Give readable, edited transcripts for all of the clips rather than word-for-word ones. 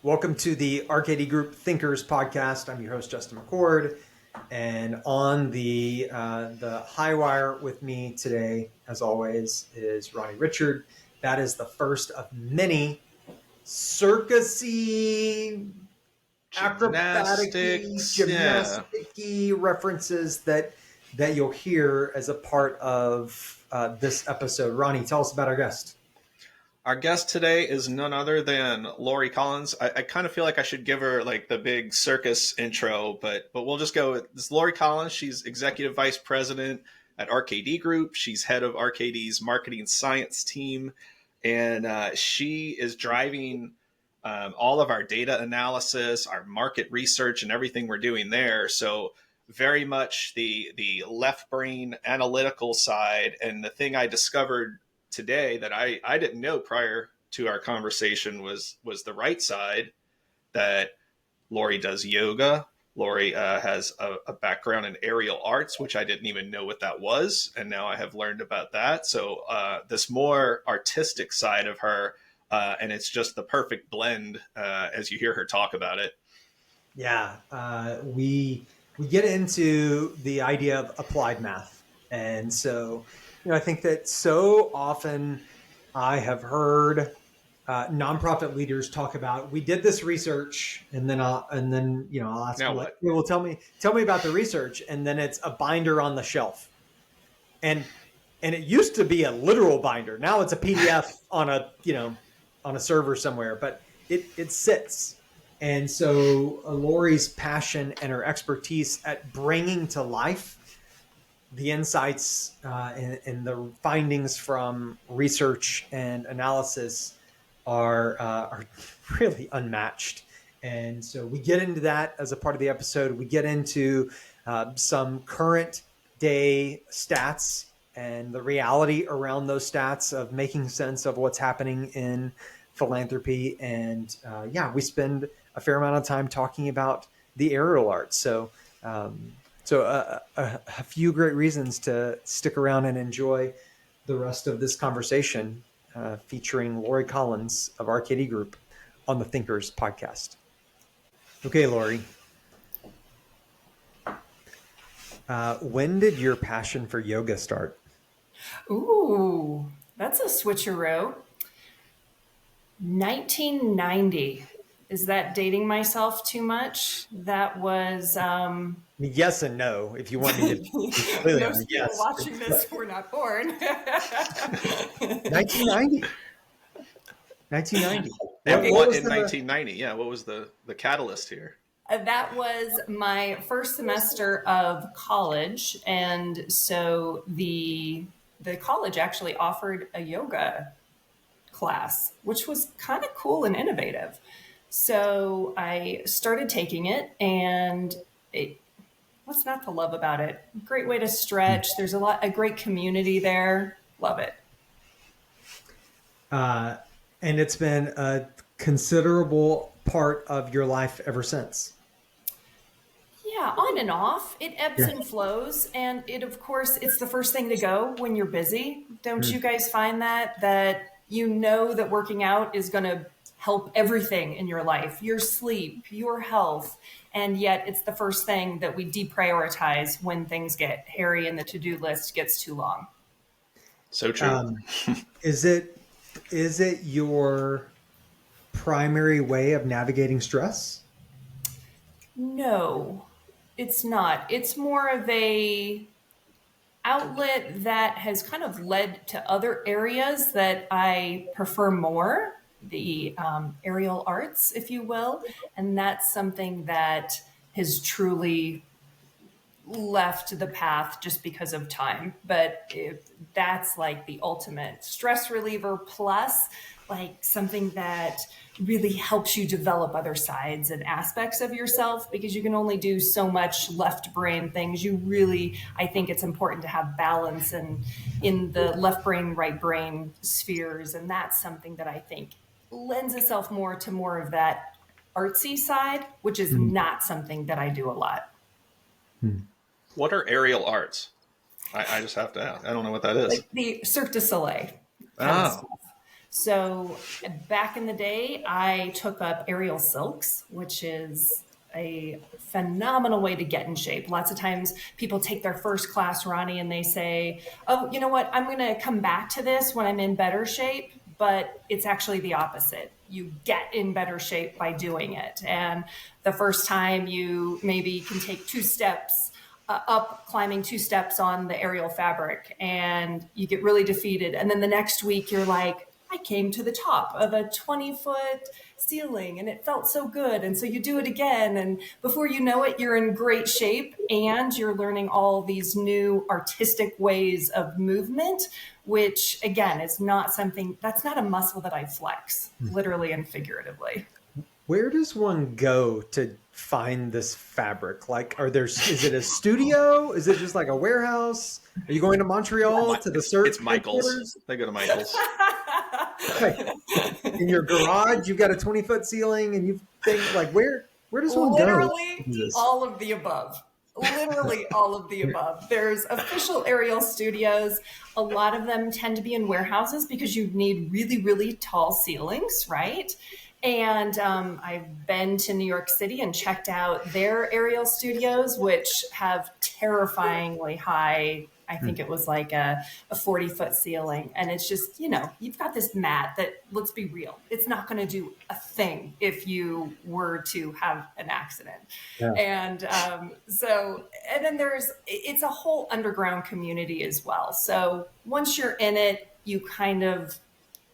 Welcome to the RKD Group Thinkers podcast. I'm your host, Justin McCord, and on the high wire with me today, as always, is Ronnie Richard. That is the first of many circusy, acrobatic-y, gymnastic-y references that you'll hear as a part of this episode. Ronnie, tell us about our guest. Our guest today is none other than Lori Collins. I kind of feel like I should give her like the big circus intro, but we'll just go with this. Lori Collins, she's executive vice president at RKD Group. She's head of RKD's marketing science team, and she is driving all of our data analysis, our market research, and everything we're doing there. So very much the left brain analytical side. And the thing I discovered today that I didn't know prior to our conversation was the right side, that Lori does yoga. Lori has a background in aerial arts, which I didn't even know what that was. And now I have learned about that. So this more artistic side of her, and it's just the perfect blend as you hear her talk about it. Yeah, we get into the idea of applied math. And so I think that so often I have heard nonprofit leaders talk about, we did this research, and then I'll ask them, like, well, tell me about the research, and then it's a binder on the shelf, and it used to be a literal binder. Now it's a PDF on a server somewhere, but it sits. And so Lori's passion and her expertise at bringing to life the insights and the findings from research and analysis are really unmatched. And so we get into that as a part of the episode. We get into some current day stats and the reality around those stats of making sense of what's happening in philanthropy. And we spend a fair amount of time talking about the aerial arts. So a few great reasons to stick around and enjoy the rest of this conversation featuring Lori Collins of RKD Group on the Thinkers podcast. Okay, Lori. When did your passion for yoga start? Ooh, that's a switcheroo. 1990. Is that dating myself too much? That was... Yes and no, if you want me to. Most people watching this were not born. 1990. 1990. And what in 1990? Yeah, what was the catalyst here? That was my first semester of college, and so the college actually offered a yoga class, which was kind of cool and innovative. So I started taking it, and what's not to love about it? Great way to stretch. There's a great community there. Love it. And it's been a considerable part of your life ever since. Yeah, on and off. It ebbs and flows. And of course, it's the first thing to go when you're busy. Don't you guys find that that working out is going to help everything in your life, your sleep, your health. And yet it's the first thing that we deprioritize when things get hairy and the to-do list gets too long. So true. Is it your primary way of navigating stress? No, it's not. It's more of a outlet that has kind of led to other areas that I prefer more. The aerial arts, if you will. And that's something that has truly left the path just because of time. But that's like the ultimate stress reliever, plus like something that really helps you develop other sides and aspects of yourself, because you can only do so much left brain things. I think it's important to have balance in the left brain, right brain spheres. And that's something that I think lends itself more of that artsy side, which is not something that I do a lot. What are aerial arts? I just have to ask. I don't know what that is. Like the Cirque du Soleil. So back in the day, I took up aerial silks, which is a phenomenal way to get in shape. Lots of times people take their first class, Ronnie, and they say, oh, you know what? I'm going to come back to this when I'm in better shape. But it's actually the opposite. You get in better shape by doing it. And the first time you maybe can take 2 steps up, climbing 2 steps on the aerial fabric, and you get really defeated. And then the next week you're like, I came to the top of a 20-foot ceiling and it felt so good. And so you do it again. And before you know it, you're in great shape and you're learning all these new artistic ways of movement, which again is not something that's not a muscle that I flex, literally and figuratively. Where does one go to find this fabric? Like, is it a studio? Is it just like a warehouse? Are you going to Montreal to the search It's Michael's. headquarters? They go to Michael's. Like, in your garage, you've got a 20-foot ceiling, and you think like, where does one go? Literally all of the above. Literally all of the above. There's official aerial studios. A lot of them tend to be in warehouses because you need really, really tall ceilings, right? And I've been to New York City and checked out their aerial studios, which have terrifyingly high. I think it was like a 40-foot ceiling. And it's just, you've got this mat that, let's be real, it's not going to do a thing if you were to have an accident. Yeah. And and then it's a whole underground community as well. So once you're in it, you kind of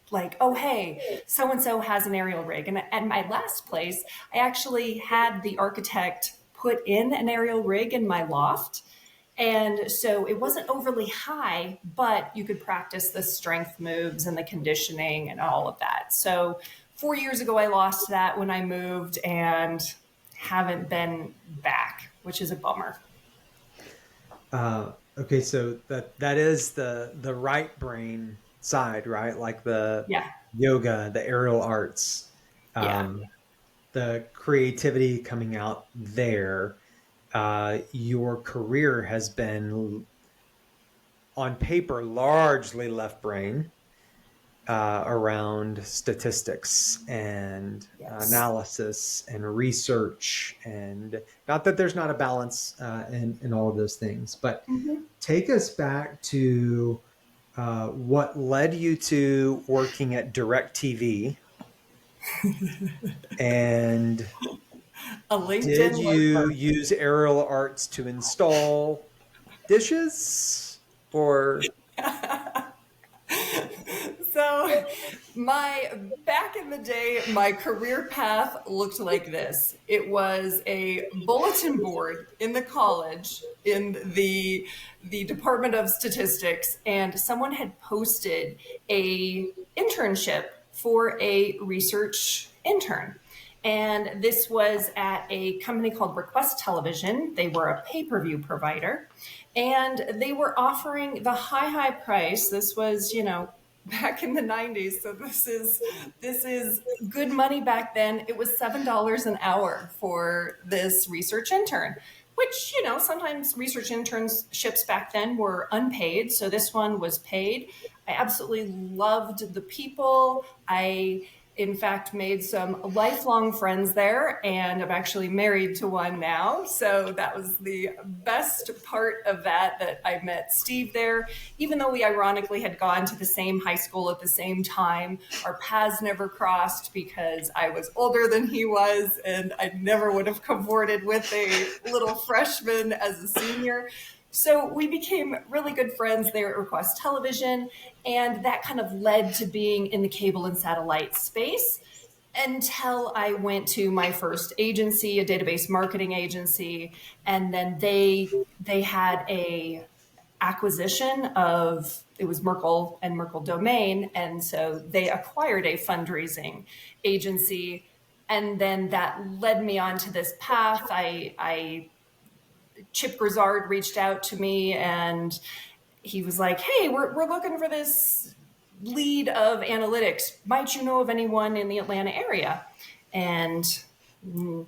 like, oh, hey, so-and-so has an aerial rig. And at my last place, I actually had the architect put in an aerial rig in my loft. And so it wasn't overly high, but you could practice the strength moves and the conditioning and all of that. So 4 years ago, I lost that when I moved and haven't been back, which is a bummer. Okay, so that is the right brain side, right? Like the yoga, the aerial arts, the creativity coming out there. Your career has been, on paper, largely left brain, around statistics and analysis and research, and not that there's not a balance in all of those things, but take us back to what led you to working at DirecTV. And did you use aerial arts to install dishes, or? So back in the day, my career path looked like this. It was a bulletin board in the college in the Department of Statistics, and someone had posted a internship for a research intern. And this was at a company called Request Television. They were a pay-per-view provider, and they were offering the high price. This was, back in the 90s. So this is good money back then. It was $7 an hour for this research intern, which, sometimes research internships back then were unpaid. So this one was paid. I absolutely loved the people. I, in fact, made some lifelong friends there, and I'm actually married to one now. So that was the best part of that I met Steve there. Even though we ironically had gone to the same high school at the same time, our paths never crossed because I was older than he was, and I never would have cavorted with a little freshman as a senior. So we became really good friends there at Request Television, and that kind of led to being in the cable and satellite space until I went to my first agency, a database marketing agency, and then they had a acquisition of, it was Merkle and Merkle Domain, and so they acquired a fundraising agency, and then that led me onto this path. Chip Grizzard reached out to me and he was like, hey, we're looking for this lead of analytics. Might you know of anyone in the Atlanta area? And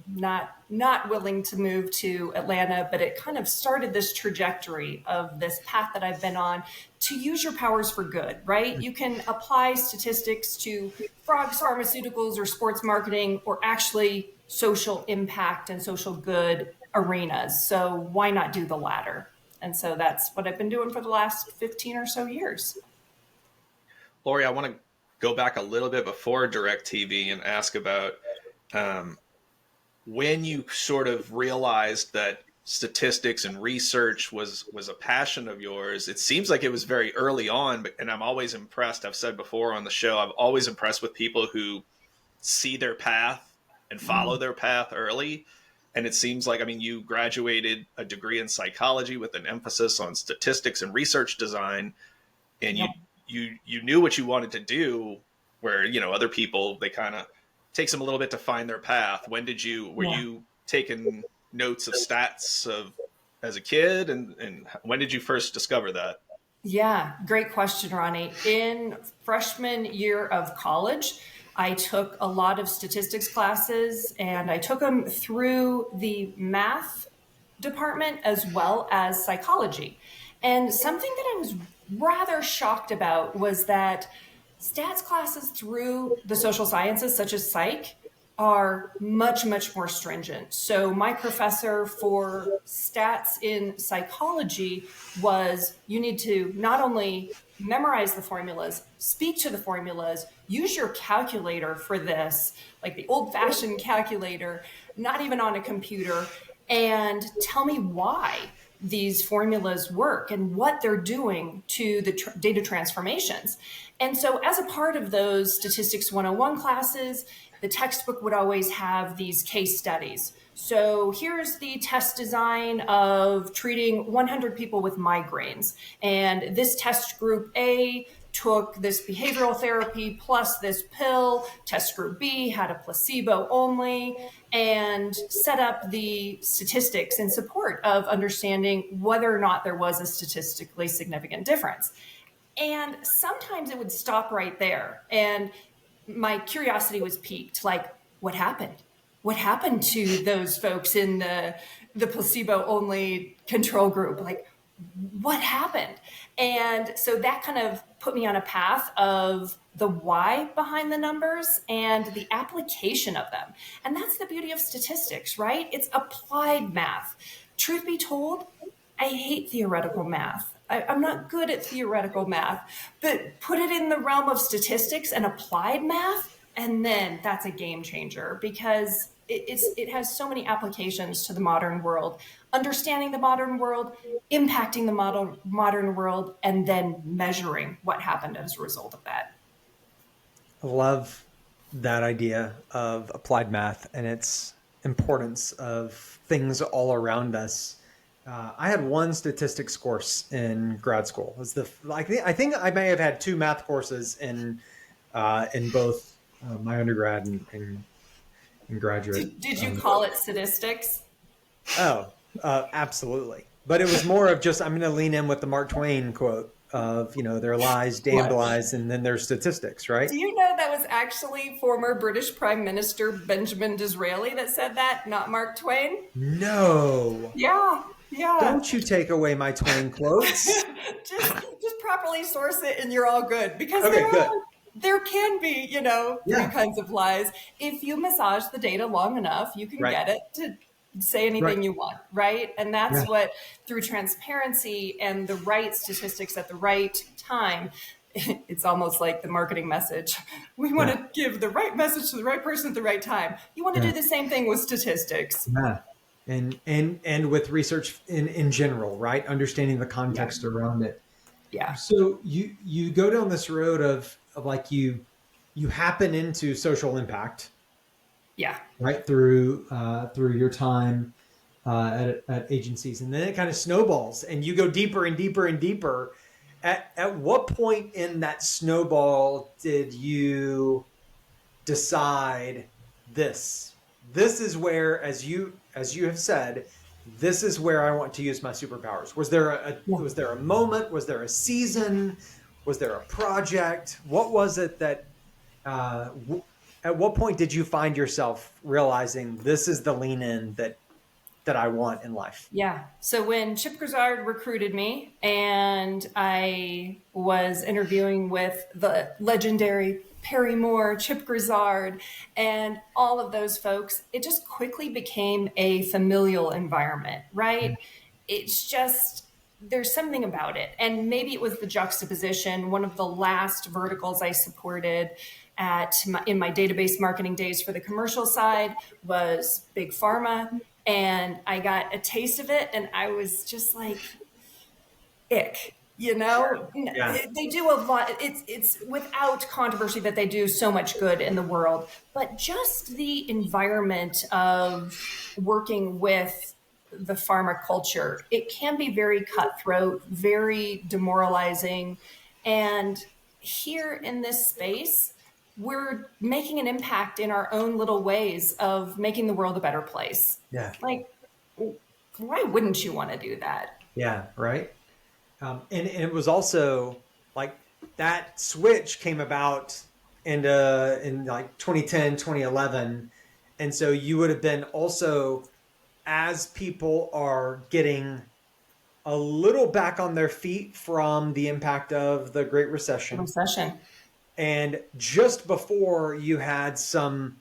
not willing to move to Atlanta, but it kind of started this trajectory of this path that I've been on to use your powers for good, right? You can apply statistics to frogs, pharmaceuticals, or sports marketing, or actually social impact and social good arenas. So why not do the latter? And so that's what I've been doing for the last 15 or so years. Lori, I want to go back a little bit before DirecTV and ask about um, when you sort of realized that statistics and research was a passion of yours. It seems like it was very early on, and I'm always impressed. I've said before on the show, I'm always impressed with people who see their path and follow their path early. And it seems like, I mean, you graduated a degree in psychology with an emphasis on statistics and research design, and Yep. you knew what you wanted to do, where, you know, other people, they kind of takes them a little bit to find their path. When did you, were Yeah. you taking notes of stats of as a kid, and when did you first discover that? Yeah, great question, Ronnie. In freshman year of college, I took a lot of statistics classes and I took them through the math department as well as psychology. And something that I was rather shocked about was that stats classes through the social sciences, such as psych, are much, much more stringent. So, my professor for stats in psychology was you need to not only memorize the formulas, speak to the formulas, use your calculator for this, like the old fashioned calculator, not even on a computer, and tell me why these formulas work and what they're doing to the data transformations. And so, as a part of those Statistics 101 classes, the textbook would always have these case studies. So, here's the test design of treating 100 people with migraines. And this test group A took this behavioral therapy plus this pill. Test group B had a placebo only, and set up the statistics in support of understanding whether or not there was a statistically significant difference. And sometimes it would stop right there. And my curiosity was piqued, like, what happened? What happened to those folks in the placebo only control group? Like, what happened? And so that kind of put me on a path of the why behind the numbers and the application of them. And that's the beauty of statistics, right? It's applied math. Truth be told, I hate theoretical math. I'm not good at theoretical math, but put it in the realm of statistics and applied math, and then that's a game changer because it has so many applications to the modern world, understanding the modern world, impacting the modern world, and then measuring what happened as a result of that. I love that idea of applied math and its importance of things all around us. I had one statistics course in grad school. It was I think I may have had two math courses in both my undergrad and graduate. Did you call it statistics? Oh, absolutely. But it was more of just I'm going to lean in with the Mark Twain quote of, you know, there are lies, damned lies, and then there's statistics, right? Do you know that was actually former British Prime Minister Benjamin Disraeli that said that, not Mark Twain? No. Yeah. Yeah. Don't you take away my Twain quotes. just properly source it and you're all good. Because Okay, there can be, you know, three kinds of lies. If you massage the data long enough, you can get it to say anything you want, right? And that's what, through transparency and the right statistics at the right time, it's almost like the marketing message. We want to give the right message to the right person at the right time. You want to do the same thing with statistics. Yeah. And with research in general, right? Understanding the context around it. Yeah. So you go down this road of like you happen into social impact. Yeah. Right through your time at agencies, and then it kind of snowballs, and you go deeper and deeper and deeper. At what point in that snowball did you decide this is where, as you have said, this is where I want to use my superpowers? Was there a moment? Was there a season? Was there a project? What was it that at what point did you find yourself realizing this is the lean in that that I want in life. Yeah. So when Chip Grizzard recruited me and I was interviewing with the legendary Perry Moore, Chip Grizzard, and all of those folks, it just quickly became a familial environment, right? It's just, there's something about it. And maybe it was the juxtaposition. One of the last verticals I supported in my database marketing days for the commercial side was big pharma. And I got a taste of it and I was just like, ick, Yeah. they do a lot. It's without controversy that they do so much good in the world, but just the environment of working with the pharma culture, it can be very cutthroat, very demoralizing. And here in this space, we're making an impact in our own little ways of making the world a better place. Yeah. Like, why wouldn't you want to do that? Yeah. Right. And it was also like that switch came about in like 2010, 2011. And so you would have been also, as people are getting a little back on their feet from the impact of the Great Recession. And just before you had some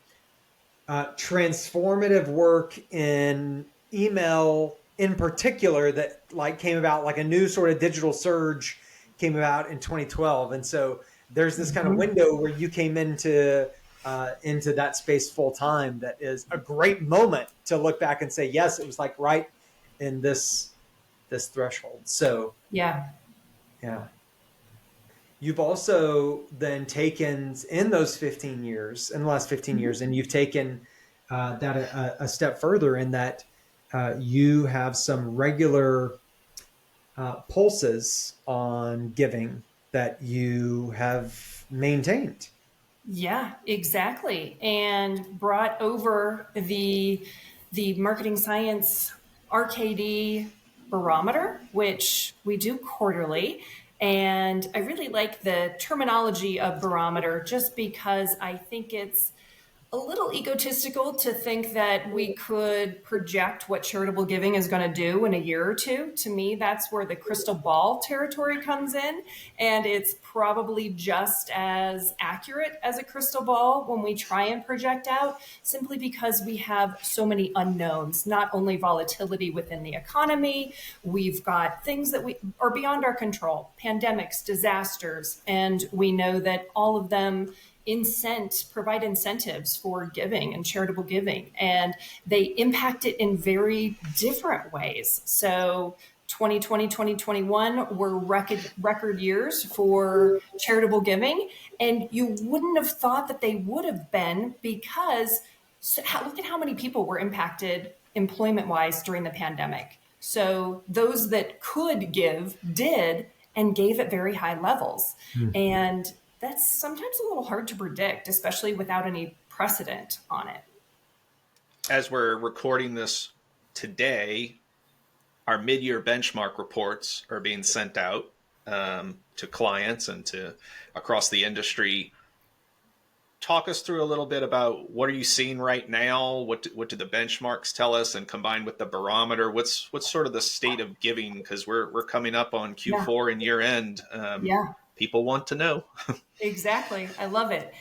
transformative work in email in particular that like came about, like a new sort of digital surge came about in 2012. And so there's this kind of window where you came into that space full time. That is a great moment to look back and say, yes, it was like right in this threshold. So yeah. You've also then taken in the last 15 years, and you've taken that a step further in that you have some regular pulses on giving that you have maintained. Yeah, exactly. And brought over the marketing science RKD barometer, which we do quarterly. And I really like the terminology of barometer just because I think it's a little egotistical to think that we could project what charitable giving is going to do in a year or two. To me, that's where the crystal ball territory comes in. And it's probably just as accurate as a crystal ball when we try and project out, simply because we have so many unknowns, not only volatility within the economy, we've got things that we are beyond our control, pandemics, disasters, and we know that all of them provide incentives for giving and charitable giving, and they impact it in very different ways. So 2020, 2021 were record years for charitable giving, and you wouldn't have thought that they would have been because look at how many people were impacted employment-wise during the pandemic. So those that could give did, and gave at very high levels. And that's sometimes a little hard to predict, especially without any precedent on it. As we're recording this today, our mid-year benchmark reports are being sent out to clients and to across the industry. Talk us through a little bit about what are you seeing right now? What do the benchmarks tell us? And combined with the barometer, what's sort of the state of giving? Because we're coming up on Q4 and year end. People want to know. Exactly. I love it.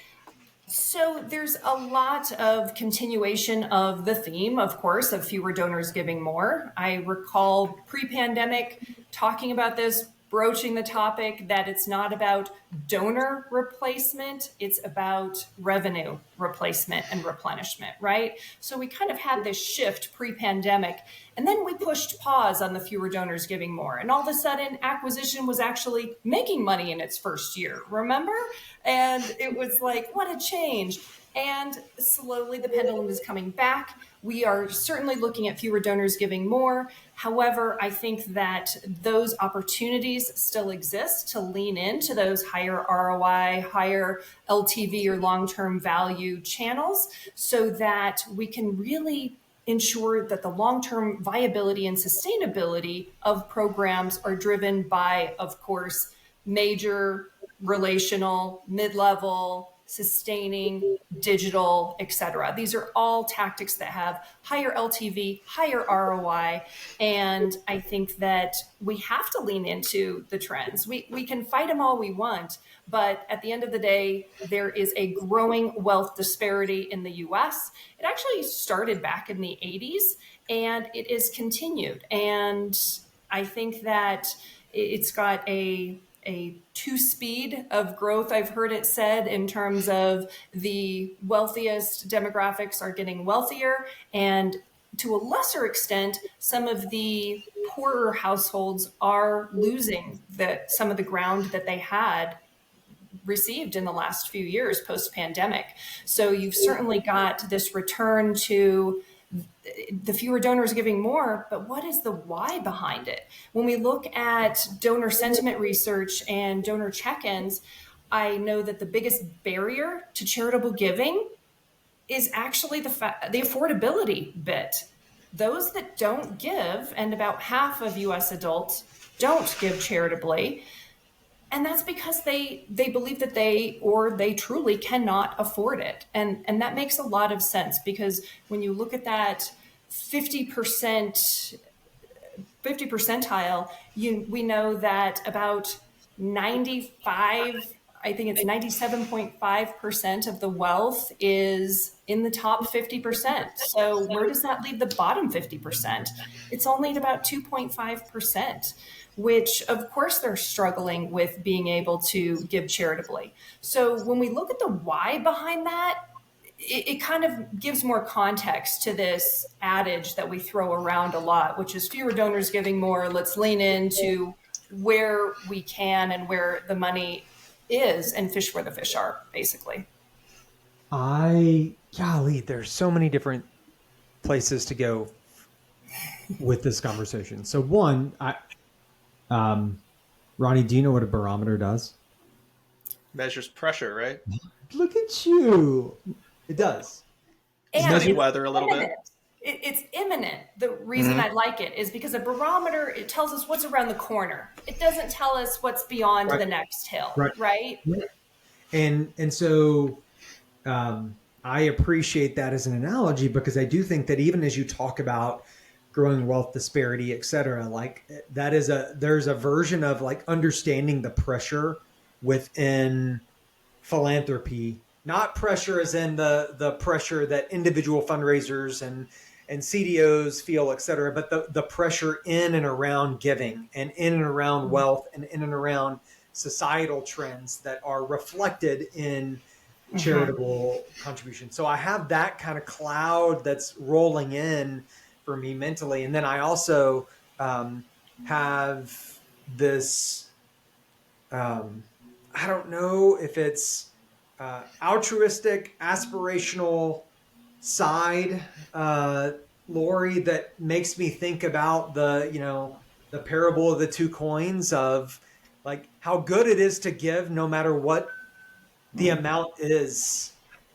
So there's a lot of continuation of the theme, of course, of fewer donors giving more. I recall pre-pandemic talking about this, broaching the topic that it's not about donor replacement, it's about revenue replacement and replenishment, right? So we kind of had this shift pre-pandemic, and then we pushed pause on the fewer donors giving more. And all of a sudden, acquisition was actually making money in its first year, remember? And it was like, what a change. And slowly the pendulum is coming back. We are certainly looking at fewer donors giving more. However, I think that those opportunities still exist to lean into those higher ROI, higher LTV or long-term value channels so that we can really ensure that the long-term viability and sustainability of programs are driven by, of course, major, relational, mid-level, sustaining, digital, etc. These are all tactics that have higher LTV, higher ROI, and I think that we have to lean into the trends. We can fight them all we want, but at the end of the day, there is a growing wealth disparity in the US. It actually started back in the 80s and it is continued. And I think that it's got a two speed of growth. I've heard it said in terms of the wealthiest demographics are getting wealthier, and to a lesser extent, some of the poorer households are losing some of the ground that they had received in the last few years post pandemic. So you've certainly got this return to the fewer donors giving more, but what is the why behind it? When we look at donor sentiment research and donor check-ins, I know that the biggest barrier to charitable giving is actually the affordability bit. Those that don't give, and about half of US adults don't give charitably, and that's because they believe that they truly cannot afford it. And that makes a lot of sense, because when you look at that 50% percentile, we know that about 95, I think it's 97.5% of the wealth is in the top 50%. So where does that leave the bottom 50%? It's only at about 2.5%, which of course they're struggling with being able to give charitably. So when we look at the why behind that, it kind of gives more context to this adage that we throw around a lot, which is fewer donors giving more. Let's lean into where we can and where the money is and fish where the fish are, basically. Golly, there's so many different places to go with this conversation. So one, Ronnie, do you know what a barometer does? Measures pressure, right? Look at you. It does. Study weather a little bit. It's imminent. The reason I like it is because a barometer, it tells us what's around the corner. It doesn't tell us what's beyond the next hill, right? And so I appreciate that as an analogy, because I do think that even as you talk about growing wealth disparity, et cetera, like there's a version of like understanding the pressure within philanthropy. Not pressure as in the pressure that individual fundraisers and CDOs feel, et cetera, but the pressure in and around giving and in and around wealth and in and around societal trends that are reflected in charitable contribution. So I have that kind of cloud that's rolling in for me mentally. And then I also have this, I don't know if it's altruistic, aspirational side, Lori, that makes me think about the parable of the two coins, of like how good it is to give no matter what the amount is.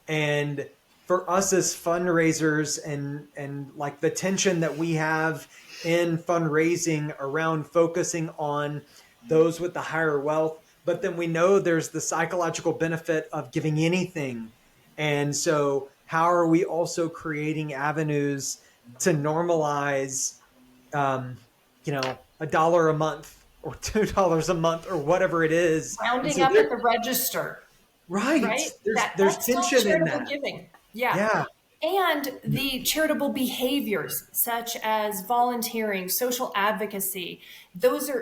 And for us as fundraisers and like the tension that we have in fundraising around focusing on those with the higher wealth, but then we know there's the psychological benefit of giving anything. And so how are we also creating avenues to normalize, $1 a month or $2 a month or whatever it is? Rounding up at the register. Right. There's that's tension still in charitable that. giving. Yeah. And the charitable behaviors such as volunteering, social advocacy,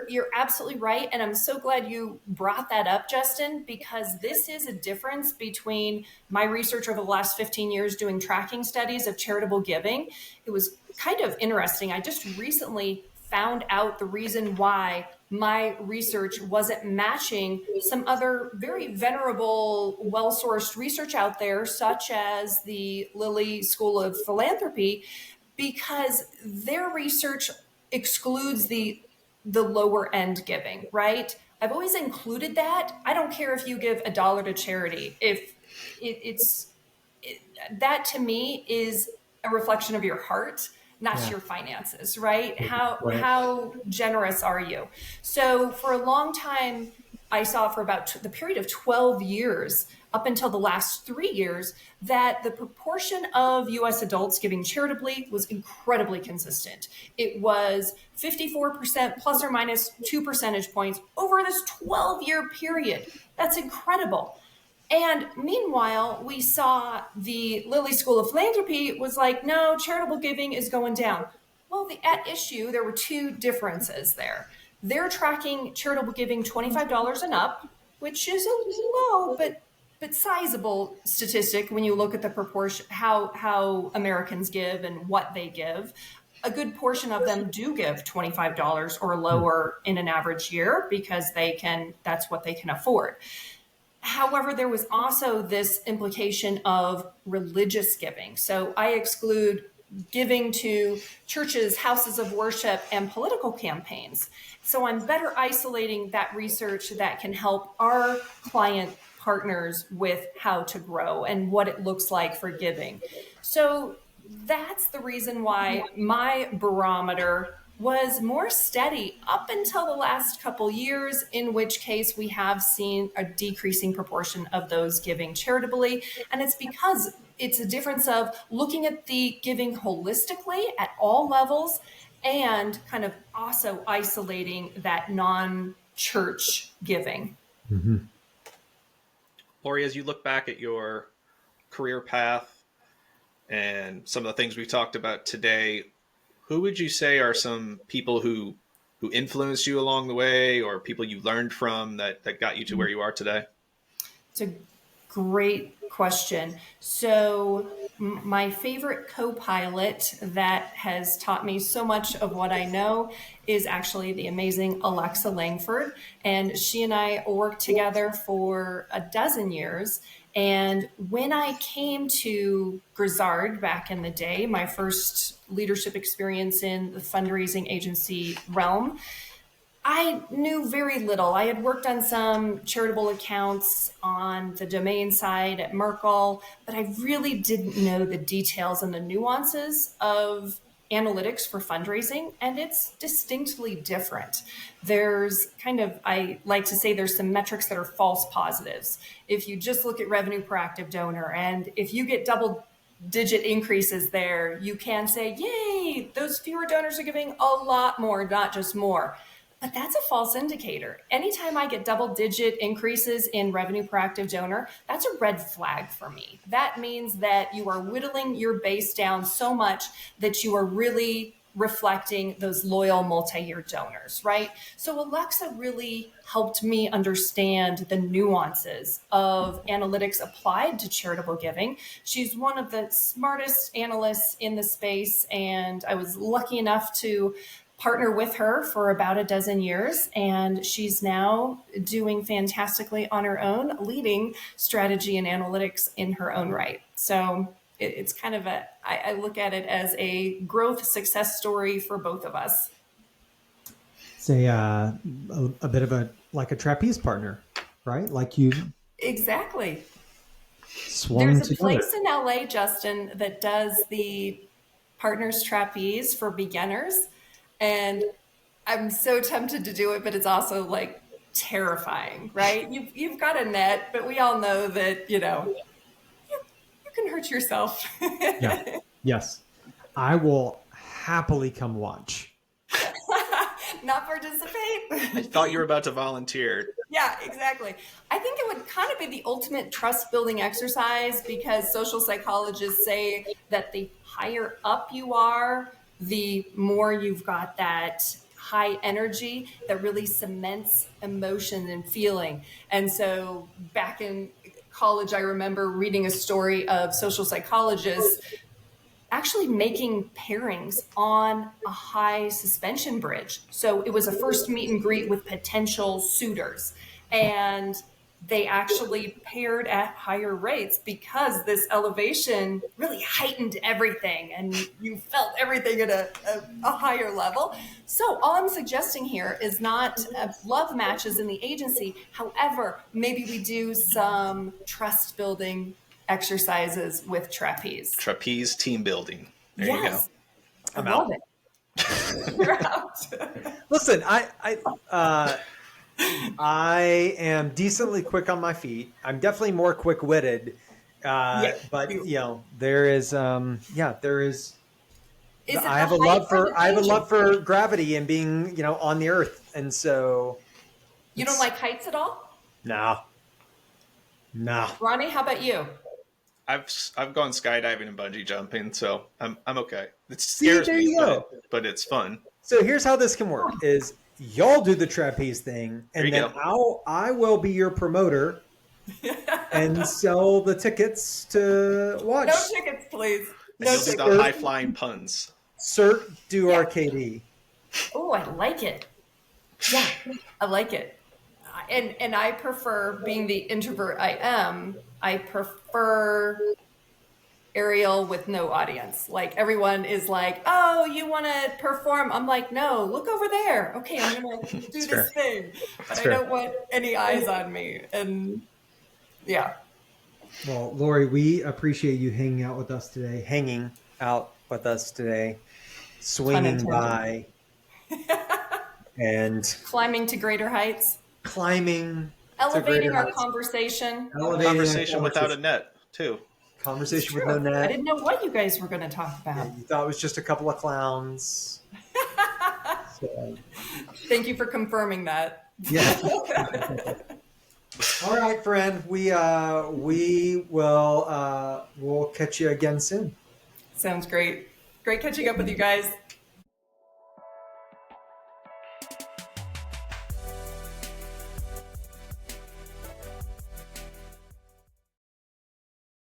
you're absolutely right. And I'm so glad you brought that up, Justin, because this is a difference between my research over the last 15 years doing tracking studies of charitable giving. It was kind of interesting. I just recently found out the reason why my research wasn't matching some other very venerable, well-sourced research out there, such as the Lilly School of Philanthropy, because their research excludes the lower end giving, right? I've always included that. I don't care if you give $1 to charity. If that to me is a reflection of your heart, not your finances, right? How generous are you? So for a long time, I saw for about the period of 12 years, up until the last 3 years that the proportion of US adults giving charitably was incredibly consistent. It was 54% plus or minus 2 percentage points over this 12-year period. That's incredible. And meanwhile, we saw the Lilly School of Philanthropy was like, no, charitable giving is going down. Well, at issue, there were two differences there. They're tracking charitable giving $25 and up, which is a low but sizable statistic when you look at the proportion, how Americans give and what they give. A good portion of them do give $25 or lower in an average year because that's what they can afford. However, there was also this implication of religious giving. So I exclude giving to churches, houses of worship, and political campaigns. So I'm better isolating that research that can help our client partners with how to grow and what it looks like for giving. So that's the reason why my barometer was more steady up until the last couple years, in which case we have seen a decreasing proportion of those giving charitably. And it's because it's a difference of looking at the giving holistically at all levels and kind of also isolating that non-church giving. Mm-hmm. Lori, as you look back at your career path and some of the things we talked about today, who would you say are some people who influenced you along the way, or people you learned from that got you to where you are today? It's a great question. So my favorite co-pilot that has taught me so much of what I know is actually the amazing Alexa Langford. And she and I worked together for a dozen years. And when I came to Grizzard back in the day, my first leadership experience in the fundraising agency realm, I knew very little. I had worked on some charitable accounts on the domain side at Merkle, but I really didn't know the details and the nuances of analytics for fundraising, and it's distinctly different. There's I like to say there's some metrics that are false positives. If you just look at revenue per active donor, and if you get double-digit increases there, you can say, yay, those fewer donors are giving a lot more, not just more. But that's a false indicator. Anytime I get double-digit increases in revenue per active donor, that's a red flag for me. That means that you are whittling your base down so much that you are really reflecting those loyal multi-year donors, right? So Alexa really helped me understand the nuances of analytics applied to charitable giving. She's one of the smartest analysts in the space, and I was lucky enough to partner with her for about a dozen years, and she's now doing fantastically on her own, leading strategy and analytics in her own right. So it's kind of I look at it as a growth success story for both of us. It's a bit of a trapeze partner, right? Like you exactly. Swung There's a together. place in LA, Justin, that does the partners trapeze for beginners. And I'm so tempted to do it, but it's also like terrifying, right? You've got a net, but we all know that, you can hurt yourself. Yeah. Yes. I will happily come watch. Not participate. I thought you were about to volunteer. Yeah, exactly. I think it would kind of be the ultimate trust building exercise, because social psychologists say that the higher up you are, the more you've got that high energy that really cements emotion and feeling. And so back in college, I remember reading a story of social psychologists actually making pairings on a high suspension bridge. So it was a first meet and greet with potential suitors. And they actually paired at higher rates because this elevation really heightened everything and you felt everything at a higher level. So all I'm suggesting here is not love matches in the agency. However, maybe we do some trust building exercises with trapeze. Trapeze team building. There you go. I love it. You're out. Listen, I am decently quick on my feet. I'm definitely more quick-witted. Yeah. But there is, there is. Is it I the have a height love or for the changing? gravity and being on the earth, and so You don't it's like heights at all? no, no. Ronnie, how about you? I've gone skydiving and bungee jumping, so I'm okay. It See, scares there me, you go. but it's fun. So here's how this can work: is y'all do the trapeze thing, There and you then go. I will be your promoter and sell the tickets to watch. No tickets, please. And No you'll do the tickets. high flying puns. Cert do Yeah. RKD. Oh, I like it. Yeah, I like it. And I prefer being the introvert I am. I prefer Ariel with no audience. Like everyone is like, "Oh, you want to perform?" I'm like, "No, look over there." Okay, I'm gonna do It's this fair. thing, but It's I fair. don't want any eyes on me. And yeah, Well, Lori, we appreciate you hanging out with us today, pun swinging intended. by and Climbing to greater heights, climbing to greater elevating our heights, conversation. elevating our Conversation without a conversation. net, too. It's Conversation with no true. I net. didn't know what you guys were going to talk Yeah, about. you thought it was just a couple of clowns. So, Thank you for confirming that. yeah. All right, friend. We will we'll catch you again soon. Sounds great. Great catching up with you guys.